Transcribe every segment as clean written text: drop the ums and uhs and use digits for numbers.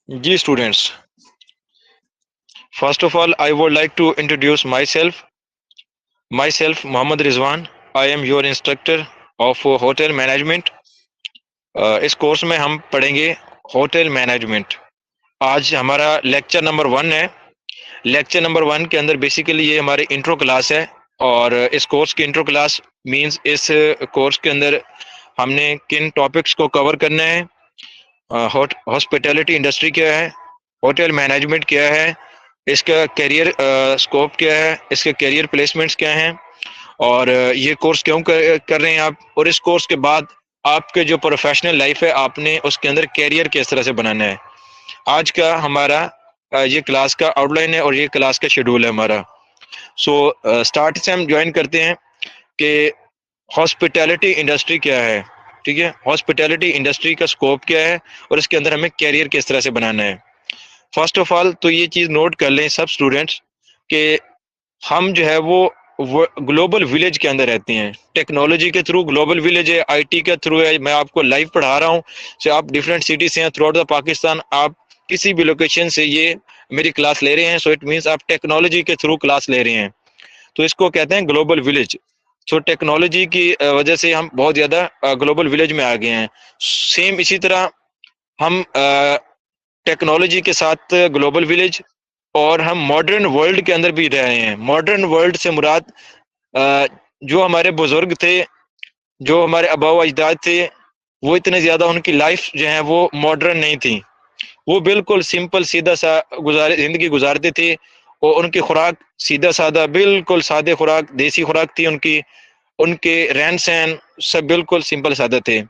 Ji students, first of all I would like to introduce myself Mohammed Rizwan. I am your instructor of hotel management. इस course में हम पढ़ेंगे hotel management. आज हमारा lecture number 1 है। Lecture number 1 के अंदर बेसिकली ये हमारी इंट्रो क्लास है, और इस कोर्स की इंट्रो क्लास मींस इस कोर्स के अंदर हमने किन टॉपिक्स को कवर करना है। हॉस्पिटैलिटी इंडस्ट्री क्या है, होटल मैनेजमेंट क्या है, इसका करियर स्कोप क्या है, इसके करियर प्लेसमेंट्स क्या हैं, और ये कोर्स क्यों कर रहे हैं आप, और इस कोर्स के बाद आपके जो प्रोफेशनल लाइफ है आपने उसके अंदर करियर किस तरह से बनाना है। आज का हमारा ये क्लास का आउटलाइन है और ये क्लास का शेड्यूल है हमारा। सो स्टार्ट से हम ज्वाइन करते हैं कि हॉस्पिटैलिटी इंडस्ट्री क्या है। ठीक है, हॉस्पिटैलिटी इंडस्ट्री का स्कोप क्या है और इसके अंदर हमें कैरियर किस तरह से बनाना है। फर्स्ट ऑफ ऑल तो ये चीज़ नोट कर लें सब स्टूडेंट्स कि हम जो है वो ग्लोबल विलेज के अंदर रहते हैं। टेक्नोलॉजी के थ्रू ग्लोबल विलेज है, आईटी के थ्रू है। मैं आपको लाइव पढ़ा रहा हूँ, से आप डिफरेंट सिटी से हैं थ्रू आउट द पाकिस्तान, आप किसी भी लोकेशन से ये मेरी क्लास ले रहे हैं। सो इट मीन्स आप टेक्नोलॉजी के थ्रू क्लास ले रहे हैं, तो इसको कहते हैं ग्लोबल विलेज। सो टेक्नोलॉजी की वजह से हम बहुत ज़्यादा ग्लोबल विलेज में आ गए हैं। सेम इसी तरह हम टेक्नोलॉजी के साथ ग्लोबल विलेज, और हम मॉडर्न वर्ल्ड के अंदर भी रह रहे हैं। मॉडर्न वर्ल्ड से मुराद जो हमारे बुजुर्ग थे, जो हमारे आबाओ अजदाद थे, वो इतने ज़्यादा उनकी लाइफ जो है वो मॉडर्न नहीं थी। वो बिल्कुल सिंपल सीधा सा जिंदगी गुजारते थे, और उनकी खुराक सीधा साधा, बिल्कुल सादे खुराक, देसी खुराक थी उनकी। उनके रहन सहन सब बिल्कुल सिंपल सादा थे।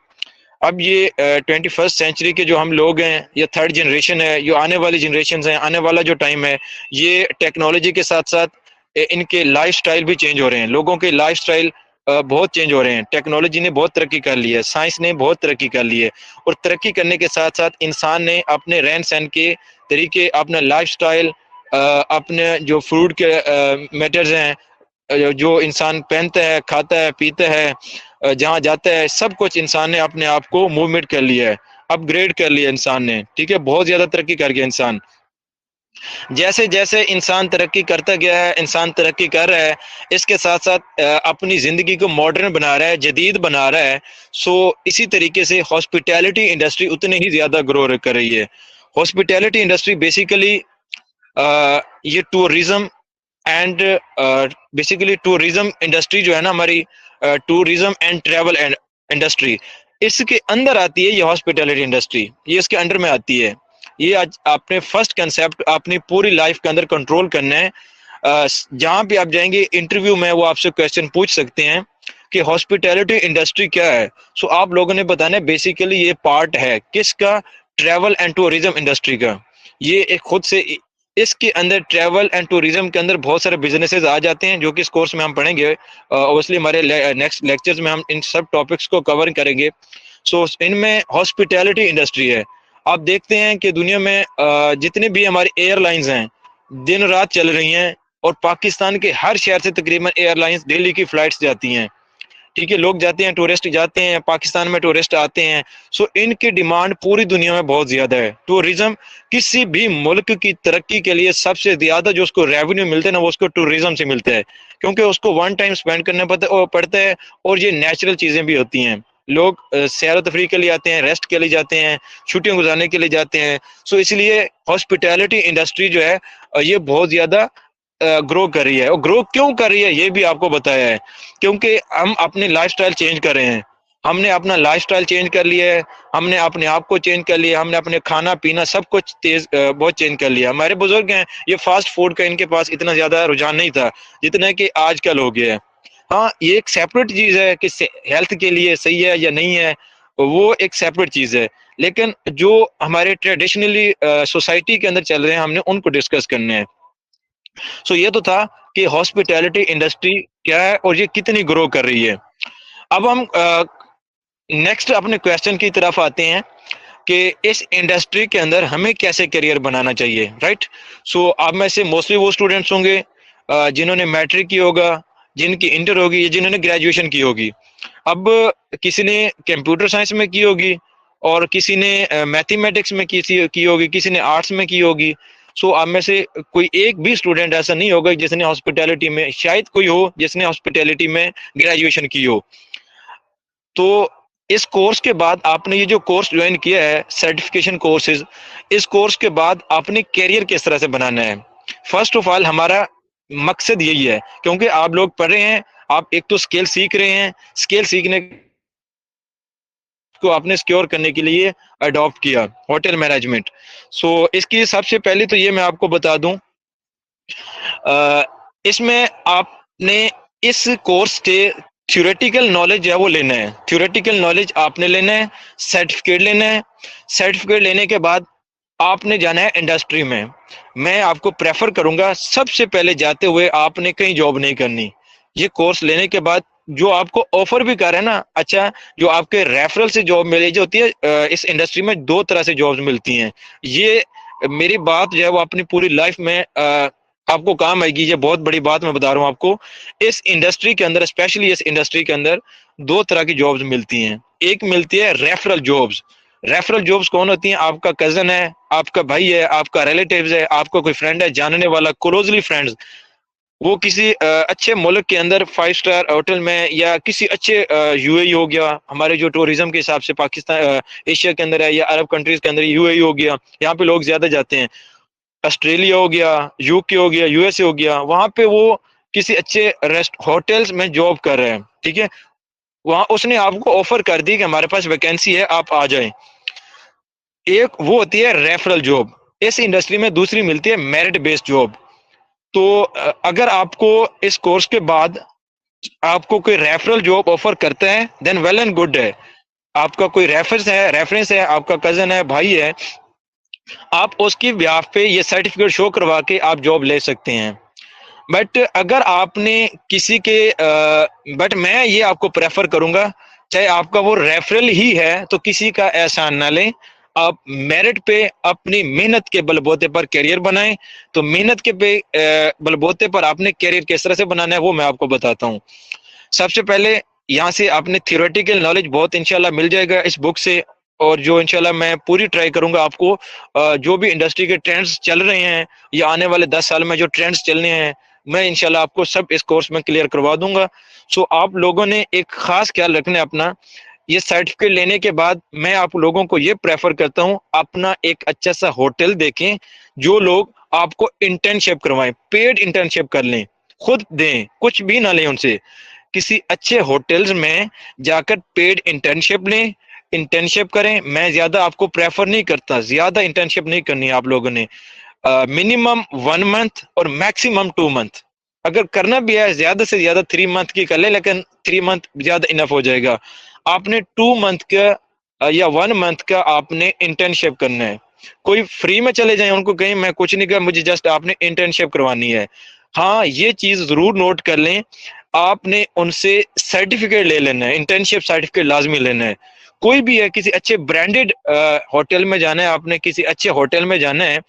अब ये 21st सेंचुरी के जो हम लोग हैं, या थर्ड जनरेशन है, जो आने वाली जनरेशन हैं, आने वाला जो टाइम है, ये टेक्नोलॉजी के साथ साथ इनके लाइफ स्टाइल भी चेंज हो रहे हैं। लोगों के लाइफ स्टाइल बहुत चेंज हो रहे हैं। टेक्नोलॉजी ने बहुत तरक्की कर ली है, साइंस ने बहुत तरक्की कर ली है, और तरक्की करने के साथ साथ इंसान ने अपने रहन सहन के तरीके, अपना लाइफ स्टाइल, अपने जो फूड के मैटर्स हैं, जो इंसान पहनता है, खाता है, पीता है, जहाँ जाता है, सब कुछ इंसान ने अपने आप को मूवमेंट कर लिया है, अपग्रेड कर लिया इंसान ने। ठीक है, बहुत ज़्यादा तरक्की कर गया इंसान। जैसे जैसे इंसान तरक्की करता गया है, इंसान तरक्की कर रहा है, इसके साथ साथ अपनी ज़िंदगी को मॉडर्न बना रहा है, जदीद बना रहा है। सो इसी तरीके से हॉस्पिटैलिटी इंडस्ट्री उतनी ही ज़्यादा ग्रो कर रही है। हॉस्पिटैलिटी इंडस्ट्री बेसिकली ये tourism and basically tourism industry जो है ना हमारी, टूरिज्म एंड ट्रैवल इंडस्ट्री, इसके अंदर आती है ये हॉस्पिटैलिटी इंडस्ट्री, ये इसके अंडर में आती है। ये आज आपने फर्स्ट कंसेप्ट अपनी पूरी लाइफ के अंदर कंट्रोल करना है। जहाँ भी आप जाएंगे इंटरव्यू में वो आपसे क्वेश्चन पूछ सकते हैं कि हॉस्पिटैलिटी इंडस्ट्री क्या है। सो आप लोगों ने बताना है बेसिकली ये पार्ट है किसका, ट्रैवल एंड टूरिज्म इंडस्ट्री का। ये एक खुद से इसके अंदर ट्रैवल एंड टूरिज्म के अंदर बहुत सारे बिजनेसेस आ जाते हैं, जो कि इस कोर्स में हम पढ़ेंगे। ऑब्वियसली हमारे नेक्स्ट लेक्चर्स में हम इन सब टॉपिक्स को कवर करेंगे। सो इनमें हॉस्पिटैलिटी इंडस्ट्री है। आप देखते हैं कि दुनिया में जितने भी हमारी एयरलाइंस हैं दिन रात चल रही हैं, और पाकिस्तान के हर शहर से तकरीबन एयरलाइंस दिल्ली की फ्लाइट्स जाती हैं। ठीक है, लोग जाते हैं, टूरिस्ट जाते हैं, पाकिस्तान में टूरिस्ट आते हैं। सो इनकी डिमांड पूरी दुनिया में बहुत ज्यादा है। टूरिज्म किसी भी मुल्क की तरक्की के लिए सबसे ज्यादा जो उसको रेवेन्यू मिलते हैं ना, वो उसको टूरिज्म से मिलता है, क्योंकि उसको वन टाइम स्पेंड करना पड़ता है, और ये नेचुरल चीजें भी होती हैं। लोग सैर तफरी के लिए आते हैं, रेस्ट के लिए जाते हैं, छुट्टियां गुजारने के लिए जाते हैं। सो इसलिए हॉस्पिटैलिटी इंडस्ट्री जो है ये बहुत ज्यादा ग्रो कर रही है। और ग्रो क्यों कर रही है ये भी आपको बताया है, क्योंकि हम अपनी लाइफस्टाइल चेंज कर रहे हैं। हमने अपना लाइफस्टाइल चेंज कर लिया है, हमने अपने आप को चेंज कर लिया, हमने अपने खाना पीना सब कुछ बहुत चेंज कर लिया। हमारे बुजुर्ग हैं, ये फास्ट फूड का इनके पास इतना ज्यादा रुझान नहीं था जितना कि आजकल हो गया है। हाँ, ये एक सेपरेट चीज है कि हेल्थ के लिए सही है या नहीं है, वो एक सेपरेट चीज है। लेकिन जो हमारे ट्रेडिशनली सोसाइटी के अंदर चल रहे हैं, हमने उनको डिस्कस करने हैं। सो ये तो था कि हॉस्पिटैलिटी इंडस्ट्री क्या है और ये कितनी ग्रो कर रही है। अब हम नेक्स्ट अपने क्वेश्चन की तरफ आते हैं कि इस इंडस्ट्री के अंदर हमें कैसे करियर बनाना चाहिए, राइट। सो आप में से मोस्टली वो स्टूडेंट्स होंगे जिन्होंने मैट्रिक की होगा, जिनकी इंटर होगी, या जिन्होंने ग्रेजुएशन की होगी। अब किसी ने कंप्यूटर साइंस में की होगी, और किसी ने मैथमेटिक्स में की होगी, किसी ने आर्ट्स में की होगी। सो आप में से कोई एक भी स्टूडेंट ऐसा नहीं होगा जिसने हॉस्पिटैलिटी में, शायद कोई हो जिसने हॉस्पिटैलिटी में ग्रेजुएशन की हो। तो इस कोर्स के बाद आपने ये जो कोर्स ज्वाइन किया है, सर्टिफिकेशन कोर्सेज, इस कोर्स के बाद आपने कैरियर किस तरह से बनाना है। फर्स्ट ऑफ ऑल हमारा मकसद यही है, क्योंकि आप लोग पढ़ रहे हैं, आप एक तो स्किल सीख रहे हैं, स्किल सीखने को आपने सिक्योर करने के लिए अडॉप्ट किया होटल मैनेजमेंट। सो इसकी सबसे पहले तो ये मैं आपको बता दूं, इसमें आपने इस कोर्स के थ्योरेटिकल नॉलेज है वो लेना है, थ्योरेटिकल नॉलेज आपने लेना है, सर्टिफिकेट लेना है। सर्टिफिकेट लेने के बाद आपने जाना है इंडस्ट्री में। मैं आपको प्रेफर करूंगा सबसे पहले जाते हुए आपने कहीं जॉब नहीं करनी। ये कोर्स लेने के बाद जो आपको ऑफर भी कर रहे हैं ना, अच्छा, जो आपके रेफरल से जॉब मिली जो होती है, इस इंडस्ट्री में दो तरह से जॉब्स मिलती हैं। ये मेरी बात जो है वो अपनी पूरी लाइफ में आपको काम आएगी। ये बहुत बड़ी बात मैं बता रहा हूँ आपको। इस इंडस्ट्री के अंदर, स्पेशली इस इंडस्ट्री के अंदर दो तरह की जॉब्स मिलती हैं। एक मिलती है रेफरल जॉब्स। रेफरल जॉब्स कौन होती हैं? आपका कजन है, आपका भाई है, आपका रिलेटिव्स है, आपका कोई फ्रेंड है, जानने वाला, क्लोजली फ्रेंड्स, वो किसी अच्छे मुल्क के अंदर 5 स्टार होटल में या किसी अच्छे यूएई हो गया, हमारे जो टूरिज्म के हिसाब से पाकिस्तान एशिया के अंदर है, या अरब कंट्रीज के अंदर यूएई हो गया, यहाँ पे लोग ज्यादा जाते हैं। ऑस्ट्रेलिया हो गया, यूके हो गया, यूएसए हो गया, वहां पे वो किसी अच्छे रेस्ट होटल्स में जॉब कर रहे हैं, ठीक है। वहां उसने आपको ऑफर कर दी कि हमारे पास वैकेंसी है, आप आ जाएं। एक वो होती है रेफरल जॉब। इस इंडस्ट्री में दूसरी मिलती है मेरिट बेस्ड जॉब। तो अगर आपको इस कोर्स के बाद आपको कोई रेफरल जॉब ऑफर करता है, देन वेल एंड गुड है। आपका कोई रेफरेंस है, आपका कजन है, भाई है, आप उसकी ब्याह पे ये सर्टिफिकेट शो करवा के आप जॉब ले सकते हैं। बट अगर आपने किसी के बट मैं ये आपको प्रेफर करूंगा, चाहे आपका वो रेफरल ही है तो किसी का एहसान ना लें। आप मेरिट पे अपनी मेहनत के बलबूते पर करियर बनाएं। तो मेहनत के बलबूते पर आपने करियर किस तरह से बनाना है वो मैं आपको बताता हूँ। सबसे पहले यहाँ से आपने थियोरेटिकल नॉलेज बहुत इंशाल्लाह मिल जाएगा इस बुक से। और जो इंशाल्लाह मैं पूरी ट्राई करूंगा आपको जो भी इंडस्ट्री के ट्रेंड्स चल रहे हैं या आने वाले 10 साल में जो ट्रेंड्स चलने हैं, मैं इंशाल्लाह आपको सब इस कोर्स में क्लियर करवा दूंगा। सो आप लोगों ने एक खास ख्याल रखना है अपना। ये सर्टिफिकेट लेने के बाद मैं आप लोगों को ये प्रेफर करता हूँ, अपना एक अच्छा सा होटल देखें, जो लोग आपको इंटर्नशिप करवाएं, पेड इंटर्नशिप कर लें, खुद दें, कुछ भी ना लें उनसे। किसी अच्छे होटल्स में जाकर पेड इंटर्नशिप लें, इंटर्नशिप करें। मैं ज्यादा आपको प्रेफर नहीं करता, ज्यादा इंटर्नशिप नहीं करनी है आप लोगों ने। मिनिमम 1 मंथ और मैक्सिमम 2 मंथ। अगर करना भी है ज्यादा से ज्यादा 3 मंथ की कर ले, लेकिन 3 मंथ ज्यादा इनफ हो जाएगा। आपने 2 मंथ का या 1 मंथ का आपने इंटर्नशिप करना है। कोई फ्री में चले जाए उनको कहीं मैं कुछ नहीं कर, मुझे जस्ट आपने इंटर्नशिप करवानी है। हाँ, ये चीज जरूर नोट कर लें, आपने उनसे सर्टिफिकेट ले लेना है, इंटर्नशिप सर्टिफिकेट लाजमी लेना है। कोई भी है, किसी अच्छे ब्रांडेड होटल में जाना है, आपने किसी अच्छे होटल में जाना है,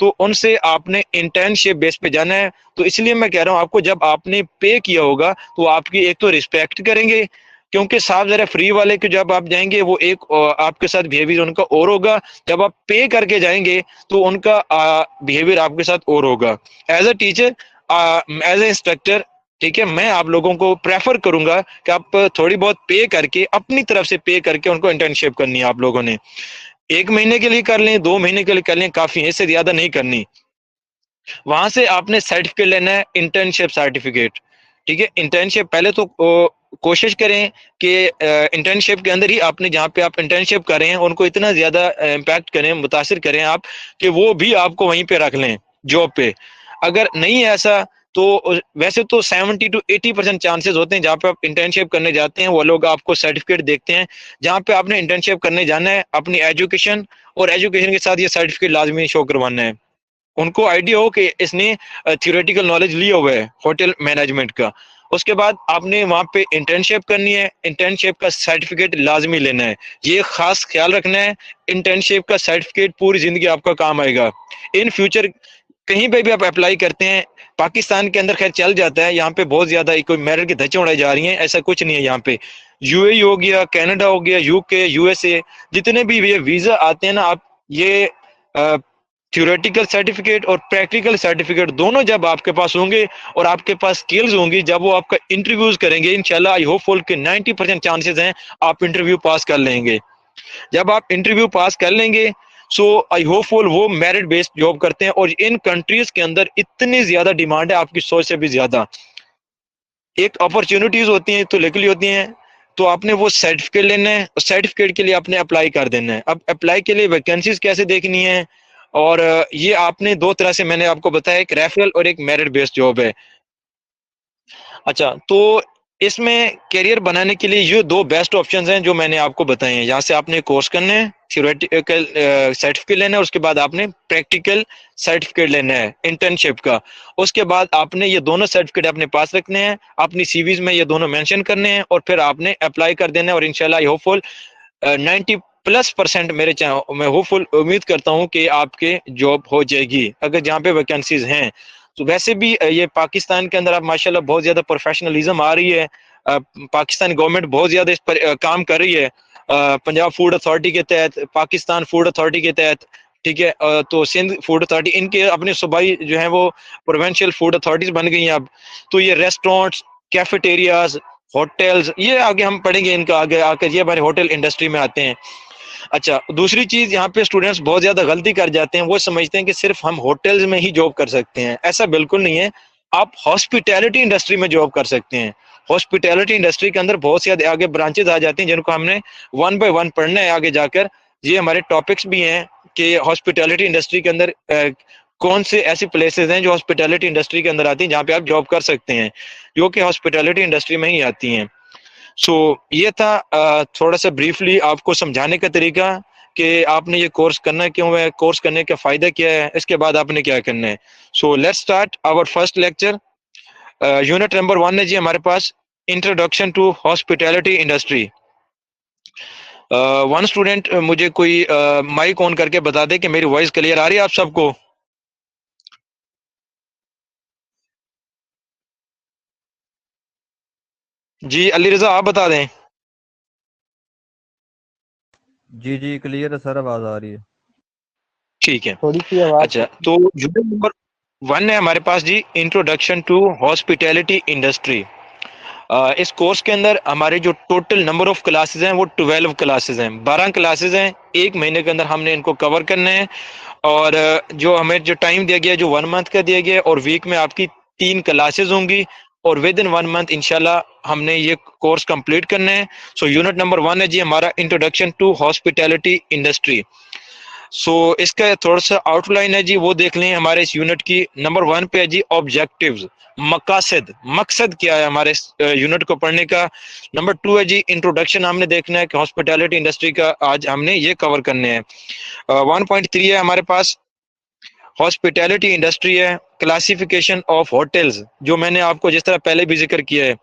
तो उनसे आपने इंटर्नशिप बेस पे जाना है। तो इसलिए मैं कह रहा हूँ आपको, जब आपने पे किया होगा तो आपकी एक तो रिस्पेक्ट करेंगे, क्योंकि साफ जरा फ्री वाले के जब आप जाएंगे वो एक आपके साथ बिहेवियर उनका और होगा, जब आप पे करके जाएंगे तो उनका बिहेवियर आपके साथ और होगा। As a teacher, as a instructor, ठीक है, मैं आप लोगों को प्रेफर करूंगा कि आप थोड़ी बहुत पे करके, अपनी तरफ से पे करके उनको इंटर्नशिप करनी है। आप लोगों ने 1 महीने के लिए कर लें, 2 महीने के लिए कर लें, काफी है, इससे ज्यादा नहीं करनी। वहां से आपने सर्टिफिकेट लेना है, इंटर्नशिप सर्टिफिकेट, ठीक है। इंटर्नशिप पहले तो कोशिश करें कि इंटर्नशिप के अंदर ही आपने जहाँ पे आप इंटर्नशिप कर रहे हैं उनको इतना ज्यादा इम्पैक्ट करें, मुतासिर करें आप, कि वो भी आपको वहीं पे रख लें जॉब पे। अगर नहीं है ऐसा तो वैसे तो 70 to 80% चांसेस होते हैं, जहाँ पे आप इंटर्नशिप करने जाते हैं वो लोग आपको सर्टिफिकेट देखते हैं। जहाँ पे आपने इंटर्नशिप करने जाना है, अपनी एजुकेशन और एजुकेशन के साथ ये सर्टिफिकेट लाजमी शो करवाना है। उनको आइडिया हो कि इसने थियोरेटिकल नॉलेज लिया हुआ है होटल मैनेजमेंट का। उसके बाद आपने वहां पे इंटर्नशिप करनी है, इंटर्नशिप का सर्टिफिकेट लाजमी लेना है। ये खास ख्याल रखना है, इंटर्नशिप का सर्टिफिकेट पूरी जिंदगी आपका काम आएगा। इन फ्यूचर कहीं पे भी आप अप्लाई करते हैं, पाकिस्तान के अंदर खैर चल जाता है, यहाँ पे बहुत ज्यादा कोई मेरिट की धज्जियां उड़ाई जा रही हैं, ऐसा कुछ नहीं है यहाँ पे। यूएई हो गया, कनाडा हो गया, यूके, यूएसए, जितने भी ये वीजा आते हैं ना, आप ये थ्योरेटिकल सर्टिफिकेट और प्रैक्टिकल सर्टिफिकेट दोनों जब आपके पास होंगे और आपके पास स्किल्स होंगी, जब वो आपका इंटरव्यूज करेंगे, इंशाल्लाह आई होपफुल के 90% चांसेस हैं आप इंटरव्यू पास कर लेंगे। जब आप इंटरव्यू पास कर लेंगे, सो आई होपफुल वो मेरिट बेस्ड जॉब करते हैं, और इन कंट्रीज के अंदर इतनी ज्यादा डिमांड है, आपकी सोच से भी ज्यादा। एक अपॉर्चुनिटीज होती हैं तो लिखी होती हैं, तो आपने वो सर्टिफिकेट लेना है, सर्टिफिकेट के लिए आपने अप्लाई कर देना है। अब अप्लाई के लिए वैकेंसीज कैसे देखनी है, और ये आपने दो तरह से मैंने आपको बताया, एक रेफरल और एक मेरिट बेस्ड जॉब है। अच्छा, तो इसमें करियर बनाने के लिए ये दो बेस्ट ऑप्शंस हैं जो मैंने आपको बताए हैं। यहाँ से आपने कोर्स करना है, थ्योरेटिकल सर्टिफिकेट लेना है, उसके बाद आपने प्रैक्टिकल सर्टिफिकेट लेना है इंटर्नशिप का। उसके बाद आपने ये दोनों सर्टिफिकेट अपने पास रखने हैं, अपनी सीवीज में ये दोनों मेंशन करने हैं, और फिर आपने अप्लाई कर देना है, और इंशाल्लाह होपफुल 90+% मैं होपफुल उम्मीद करता हूँ कि आपके जॉब हो जाएगी अगर जहाँ पे वैकेंसीज हैं। तो वैसे भी ये पाकिस्तान के अंदर अब माशाल्लाह बहुत ज्यादा प्रोफेशनलिज्म आ रही है। पाकिस्तान गवर्नमेंट बहुत ज्यादा इस पर काम कर रही है, पंजाब फूड अथॉरिटी के तहत, पाकिस्तान फूड अथॉरिटी के तहत, ठीक है, तो सिंध फूड अथॉरिटी, इनके अपने सूबाई जो है वो प्रोविंशियल फूड अथॉरिटीज बन गई हैं अब। तो ये रेस्टोरेंट्स, कैफेटेरियाज, होटल्स, ये आगे हम पढ़ेंगे, इनका आगे आकर ये हमारे होटल इंडस्ट्री में आते हैं। अच्छा, दूसरी चीज यहाँ पे स्टूडेंट्स बहुत ज्यादा गलती कर जाते हैं, वो समझते हैं कि सिर्फ हम होटल्स में ही जॉब कर सकते हैं। ऐसा बिल्कुल नहीं है, आप हॉस्पिटैलिटी इंडस्ट्री में जॉब कर सकते हैं। हॉस्पिटैलिटी इंडस्ट्री के अंदर बहुत सी आगे ब्रांचेस आ जाती हैं जिनको हमने 1 by 1 पढ़ना है आगे जाकर। ये हमारे टॉपिक्स भी हैं कि हॉस्पिटैलिटी इंडस्ट्री के अंदर कौन से ऐसी प्लेसेस हैं जो हॉस्पिटैलिटी इंडस्ट्री के अंदर आती हैं जहाँ पे आप जॉब कर सकते हैं, जो कि हॉस्पिटैलिटी इंडस्ट्री में ही आती हैं। सो ये था थोड़ा सा ब्रीफली आपको समझाने का तरीका कि आपने ये कोर्स करना क्यों है, कोर्स करने का फायदा क्या है, इसके बाद आपने क्या करना है। So let's start our first lecture. Unit number 1 है जी हमारे पास, introduction to hospitality industry. One student मुझे कोई माइक ऑन करके बता दे कि मेरी वॉइस क्लियर आ रही है आप सबको। जी अली रजा आप बता दें। जी जी क्लियर है सर, आवाज आ रही है। ठीक है। थोड़ी सी आवाज। अच्छा, तो यूनिट नंबर 1 है हमारे पास जी, इंट्रोडक्शन टू हॉस्पिटैलिटी इंडस्ट्री। इस कोर्स के अंदर हमारे जो टोटल नंबर ऑफ क्लासेस हैं वो 12 क्लासेस हैं, 12 क्लासेस हैं। एक महीने के अंदर हमने इनको कवर करना है, और जो हमें जो टाइम दिया गया है जो 1 मंथ का दिया गया है, और वीक में आपकी 3 क्लासेस होंगी, और विद इन 1 मंथ इंशाल्लाह हमने ये कोर्स कंप्लीट करना है। सो यूनिट नंबर 1 है जी हमारा, इंट्रोडक्शन टू हॉस्पिटैलिटी इंडस्ट्री। सो इसका थोड़ा सा आउटलाइन है जी, वो देख लें हमारे इस यूनिट की। नंबर 1 पे है जी ऑब्जेक्टिव्स, मकासद, मकसद क्या है हमारे इस यूनिट को पढ़ने का। नंबर 2 है जी इंट्रोडक्शन, हमने देखना है कि हॉस्पिटैलिटी इंडस्ट्री का आज हमने ये कवर करने हैं। 1.3 है हमारे पास, हॉस्पिटैलिटी इंडस्ट्री है, क्लासिफिकेशन ऑफ होटल्स, जो मैंने आपको जिस तरह पहले भी जिक्र किया है।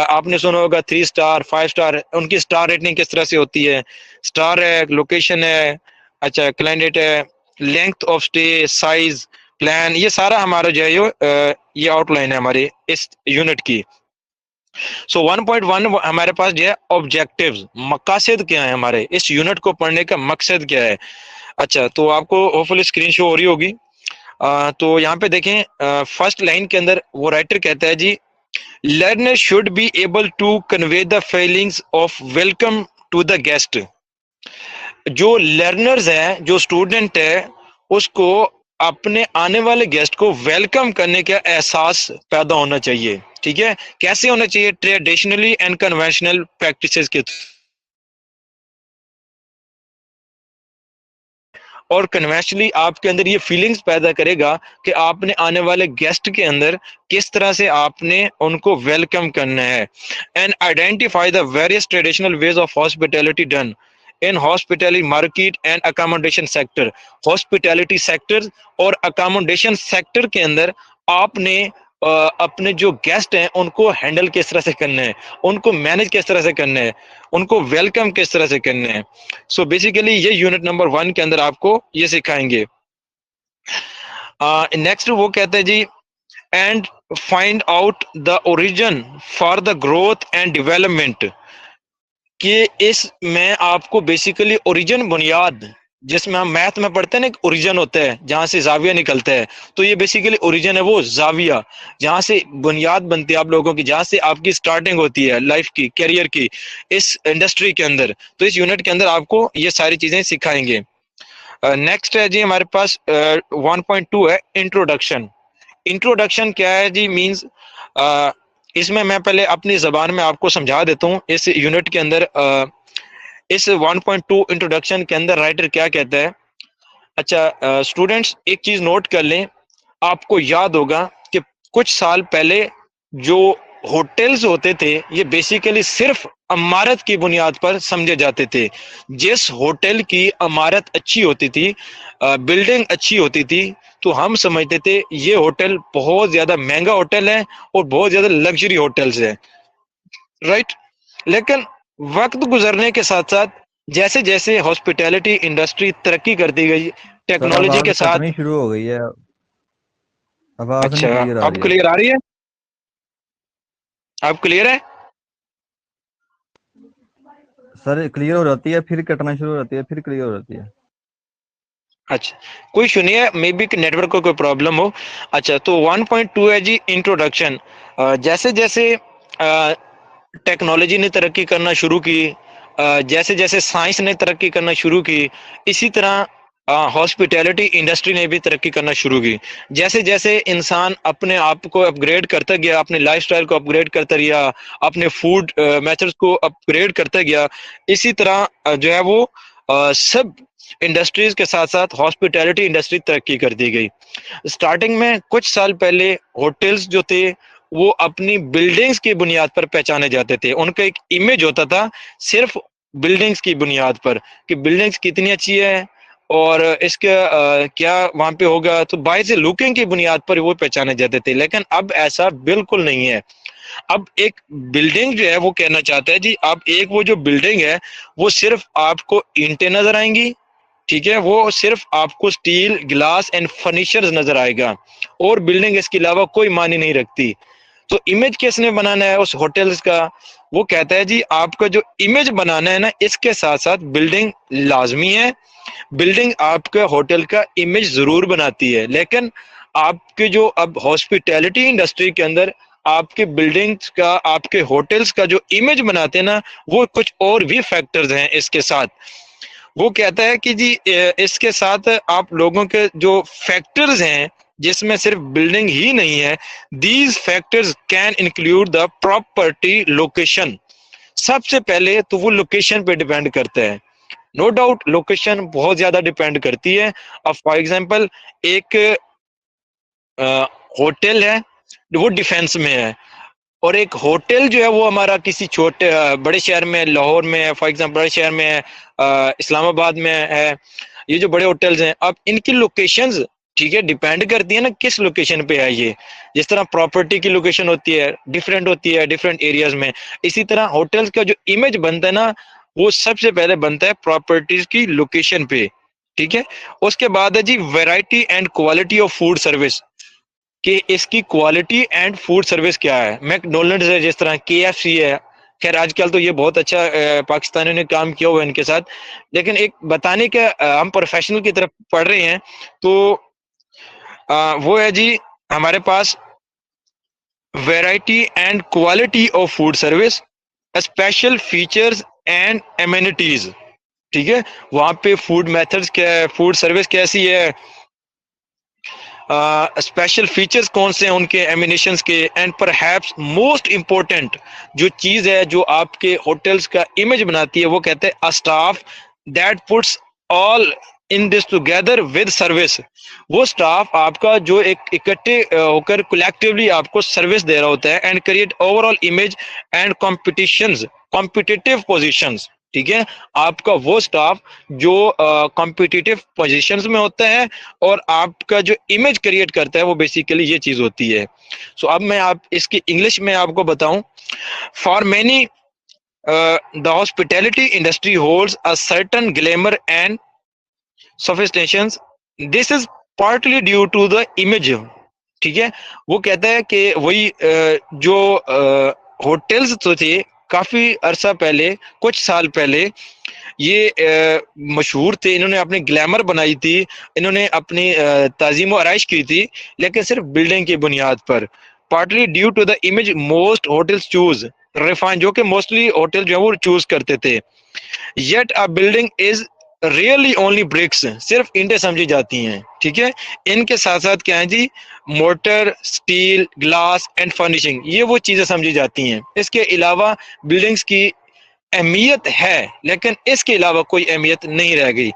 आपने सुना होगा 3 स्टार 5 स्टार, उनकी स्टार रेटिंग किस तरह से होती है। स्टार है, लोकेशन है, अच्छा क्लाइंडेट है, length of stay, size, plan, ये सारा हमारा जो है ये आउटलाइन है हमारे इस यूनिट की। सो 1.1 हमारे पास जो है ऑब्जेक्टिव्स, मकसद क्या है हमारे इस यूनिट को पढ़ने का मकसद क्या है। अच्छा, तो आपको होपफुली स्क्रीन शो हो रही होगी। तो यहाँ पे देखें, फर्स्ट लाइन के अंदर वो राइटर कहता है जी, learner should be able to convey the feelings of welcome to the guest. जो लर्नर्स है, जो स्टूडेंट है, उसको अपने आने वाले गेस्ट को वेलकम करने का एहसास पैदा होना चाहिए। ठीक है, कैसे होना चाहिए, ट्रेडिशनली एंड कन्वेंशनल प्रैक्टिसेस के, और कन्वेंशनली आपके अंदर ये फीलिंग्स पैदा करेगा कि आपने आने वाले गेस्ट के अंदर किस तरह से आपने उनको वेलकम करना है। And identify the various traditional ways of hospitality done in hospitality market and accommodation sector. Hospitality sector और अकोमोडेशन सेक्टर के अंदर आपने अपने जो गेस्ट हैं उनको हैंडल किस तरह से करना है, उनको मैनेज किस तरह से करना है, उनको वेलकम किस तरह से करना है। सो बेसिकली ये यूनिट नंबर 1 के अंदर आपको ये सिखाएंगे। नेक्स्ट वो कहते हैं जी, and find out the origin for the growth and development कि इसमें आपको बेसिकली ओरिजिन, बुनियाद, जिसमें हम मैथ में पढ़ते हैं ना, एक ओरिजिन होता है जहां से जाविया निकलता है, तो ये बेसिकली ओरिजिन है वो जाविया, जहां से बुनियाद बनती है आप लोगों की, जहां से आपकी स्टार्टिंग होती है लाइफ की, करियर की, इस इंडस्ट्री के अंदर। तो इस यूनिट के अंदर आपको ये सारी चीजें सिखाएंगे। नेक्स्ट है जी हमारे पास 1.2 है इंट्रोडक्शन। इंट्रोडक्शन क्या है जी? मींस इसमें मैं पहले अपनी जबान में आपको समझा देता हूँ इस यूनिट के अंदर। इस 1.2 इंट्रोडक्शन के अंदर राइटर क्या कहता है। अच्छा स्टूडेंट्स, एक चीज नोट कर लें, आपको याद होगा कि कुछ साल पहले जो होटल्स होते थे ये बेसिकली सिर्फ इमारत की बुनियाद पर समझे जाते थे। जिस होटल की इमारत अच्छी होती थी, बिल्डिंग अच्छी होती थी, तो हम समझते थे ये होटल बहुत ज्यादा महंगा होटल है और बहुत ज्यादा लग्जरी होटल्स है, राइट। लेकिन वक्त गुजरने के साथ साथ जैसे जैसे हॉस्पिटैलिटी इंडस्ट्री तरक्की करती गई सर टेक्नोलॉजी आवाज के साथ। कटनी शुरू हो गई है, आवाज नहीं अच्छा, क्लियर आ अब रही है। क्लियर आ रही है? अब क्लियर है? सर क्लियर हो जाती है, फिर कटना शुरू हो जाती है, फिर क्लियर हो जाती है। अच्छा, कोई इशू नहीं है, मे बी नेटवर्क को कोई प्रॉब्लम हो। अच्छा, तो 1.2 है जी इंट्रोडक्शन। जैसे जैसे टेक्नोलॉजी ने तरक्की करना शुरू की, जैसे जैसे साइंस ने तरक्की करना शुरू की, इसी तरह हॉस्पिटैलिटी इंडस्ट्री ने भी तरक्की करना शुरू की। जैसे जैसे इंसान अपने आप को अपग्रेड करता गया, अपने लाइफस्टाइल को अपग्रेड करता गया, अपने फूड मेथड्स को अपग्रेड करता गया, इसी तरह जो है वो सब इंडस्ट्रीज के साथ साथ हॉस्पिटैलिटी इंडस्ट्री तरक्की कर दी गई। स्टार्टिंग में कुछ साल पहले होटल्स जो थे वो अपनी बिल्डिंग्स की बुनियाद पर पहचाने जाते थे। उनका एक इमेज होता था सिर्फ बिल्डिंग्स की बुनियाद पर, कि बिल्डिंग्स कितनी अच्छी है और इसका क्या वहां पे होगा, तो बाय से लुकिंग की बुनियाद पर वो पहचाने जाते थे। लेकिन अब ऐसा बिल्कुल नहीं है। अब एक बिल्डिंग जो है वो कहना चाहता है जी, अब एक वो जो बिल्डिंग है वो सिर्फ आपको ईंटें नजर आएंगी, ठीक है, वो सिर्फ आपको स्टील, ग्लास एंड फर्नीचर्स नजर आएगा, और बिल्डिंग इसके अलावा कोई मानी नहीं रखती। तो इमेज किसने बनाना है उस होटल्स का? वो कहता है जी आपका जो इमेज बनाना है ना, इसके साथ साथ बिल्डिंग लाजमी है। बिल्डिंग आपका होटल का इमेज जरूर बनाती है, लेकिन आपके जो अब हॉस्पिटैलिटी इंडस्ट्री के अंदर आपके बिल्डिंग्स का, आपके होटल्स का जो इमेज बनाते हैं ना, वो कुछ और भी फैक्टर्स हैं इसके साथ। वो कहता है कि जी इसके साथ आप लोगों के जो फैक्टर्स हैं, जिसमें सिर्फ बिल्डिंग ही नहीं है, these factors can include the property location. सबसे पहले तो वो लोकेशन पे डिपेंड करता है। नो डाउट लोकेशन बहुत ज्यादा डिपेंड करती है। अब फॉर एग्जांपल एक होटल है वो डिफेंस में है, और एक होटल जो है वो हमारा किसी छोटे बड़े शहर में, लाहौर में है फॉर एग्जांपल, बड़े शहर में है, इस्लामाबाद में है। ये जो बड़े होटल्स हैं, अब इनकी लोकेशंस, ठीक है, डिपेंड करती है ना किस लोकेशन पे है ये। जिस तरह प्रॉपर्टी की लोकेशन होती है डिफरेंट एरियाज में, इसी तरह होटल्स का जो इमेज बनता है ना, वो सबसे पहले बनता है प्रॉपर्टीज की लोकेशन पे, ठीक है। उसके बाद है जी variety and quality of food service, कि इसकी क्वालिटी एंड फूड सर्विस क्या है। मैकडोनल्ड्स है, जिस तरह केएफसी है, खैर आजकल तो ये बहुत अच्छा पाकिस्तानियों ने काम किया हुआ है इनके साथ। लेकिन एक बताने का हम प्रोफेशनल की तरफ पढ़ रहे हैं, तो वो है जी हमारे पास variety and quality of food service, special features and amenities, ठीक है। वहां पे फूड मेथड्स क्या है, फूड सर्विस कैसी है, स्पेशल फीचर्स कौन से हैं उनके, एमिनेशंस के, एंड परहैप्स मोस्ट इंपॉर्टेंट जो चीज है जो आपके होटल्स का इमेज बनाती है, वो कहते हैं a staff that puts all in this together with service. वो स्टाफ आपका जो एक इकट्ठे होकर कलेक्टिवली आपको सर्विस दे रहा होता है, and create overall image and competitions, competitive positions, ठीक है। आपका वो स्टाफ जो कॉम्पिटिटिव पोजीशंस में होता है और आपका जो इमेज क्रिएट करता है, वो बेसिकली ये चीज होती है। सो अब मैं आप इसकी इंग्लिश में आपको बताऊं। For many the hospitality industry holds a certain glamour and sophistication, this is partly due to the image, ठीक है। वो कहता है कि वही जो होटल्स तो थे काफी अरसा पहले, कुछ साल पहले ये मशहूर थे, इन्होंने अपनी ग्लैमर बनाई थी, इन्होंने अपनी ताजीम व आराइश की थी, लेकिन सिर्फ बिल्डिंग की बुनियाद पर, partly due to the image most hotels choose refine, जो कि मोस्टली होटल जो है वो चूज करते थे। Yet a building is really only bricks, सिर्फ ईंटें समझी जाती हैं, ठीक है। इनके साथ साथ क्या है जी, motor, steel, glass and furnishing, ये वो चीजें समझी जाती हैं। इसके अलावा बिल्डिंग्स की अहमियत है, लेकिन इसके अलावा कोई अहमियत नहीं रह गई।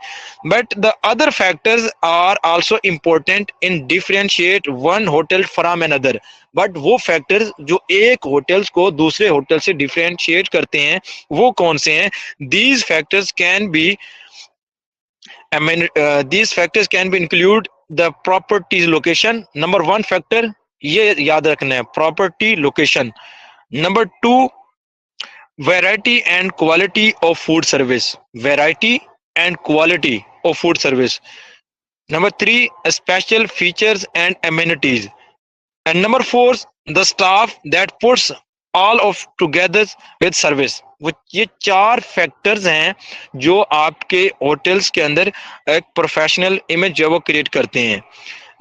But the other factors are also important in differentiate one hotel from another, but वो फैक्टर्स जो एक होटल्स को दूसरे होटल से डिफरेंशिएट करते हैं वो कौन से हैं? These factors can be these factors can be include the properties location, number one factor, ये याद रखना है, property location. Number two, variety and quality of food service, variety and quality of food service. Number three, special features and amenities. And number four, the staff that puts all of together with service. वो ये चार factors हैं जो आपके hotels के अंदर एक professional image जो वो क्रिएट करते हैं।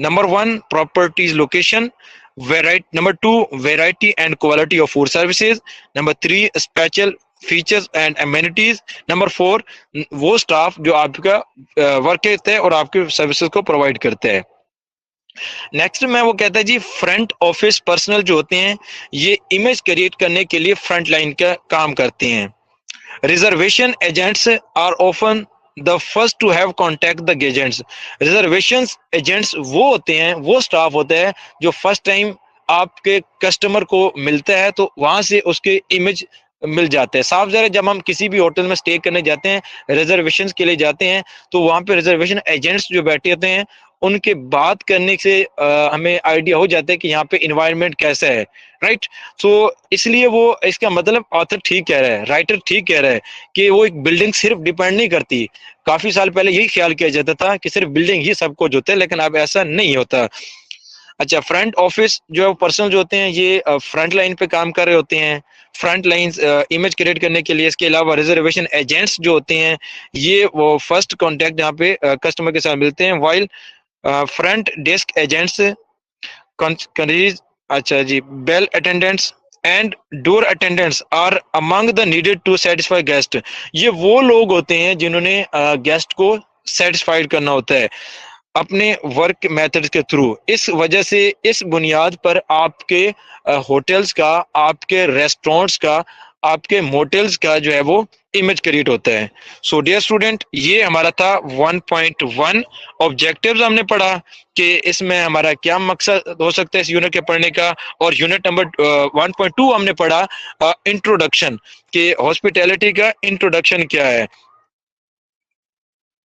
Number one, properties location, number two, variety and quality of food services, number three, special features and amenities, number four, वो स्टाफ जो आपका वर्क करते हैं और आपके सर्विसेज को प्रोवाइड करते हैं। नेक्स्ट में वो कहता है जी, फ्रंट ऑफिस पर्सनल जो होते हैं ये इमेज क्रिएट करने के लिए फ्रंट लाइन का काम करते हैं। Reservation agents are often the first to have contact the agents, reservation agents वो होते हैं, वो स्टाफ होता है जो फर्स्ट टाइम आपके कस्टमर को मिलता है तो वहां से उसके इमेज मिल जाते हैं। साफ ज़ाहिर है, जब हम किसी भी होटल में स्टे करने जाते हैं, रिजर्वेशन के लिए जाते हैं, तो वहां पे रिजर्वेशन एजेंट्स जो बैठे होते हैं उनके बात करने से हमें आइडिया हो जाता है कि यहाँ पे इन्वायरमेंट कैसा है, राइट। सो इसलिए वो, इसका मतलब ऑथर ठीक कह रहा है, राइटर ठीक कह रहा है कि वो एक बिल्डिंग सिर्फ डिपेंड नहीं करती। काफी साल पहले यही ख्याल किया जाता था कि सिर्फ बिल्डिंग ही सब कुछ होता है, लेकिन अब ऐसा नहीं होता। अच्छा, फ्रंट ऑफिस जो है पर्सनल जो होते हैं ये फ्रंट लाइन पे काम कर रहे होते हैं, फ्रंट लाइन इमेज क्रिएट करने के लिए। इसके अलावा रिजर्वेशन एजेंट्स जो होते हैं ये वो फर्स्ट कॉन्टेक्ट यहाँ पे कस्टमर के साथ मिलते हैं, वाइल फ्रंट डेस्क एजेंट्स, अच्छा जी, bell attendants and door attendants are among the needed to satisfy guest, ये वो लोग होते हैं जिन्होंने गेस्ट को सेटिस्फाइड करना होता है अपने वर्क मेथड्स के थ्रू। इस वजह से, इस बुनियाद पर आपके होटल्स का, आपके रेस्टोरेंट्स का, आपके मोटेल्स का जो है वो इमेज क्रिएट होता है। सो डियर स्टूडेंट, ये हमारा था 1.1 ऑब्जेक्टिव्स हमने पढ़ा कि इसमें हमारा क्या मकसद हो सकता है इस यूनिट के पढ़ने का। और यूनिट नंबर 1.2 हमने पढ़ा इंट्रोडक्शन, कि हॉस्पिटैलिटी का इंट्रोडक्शन क्या है,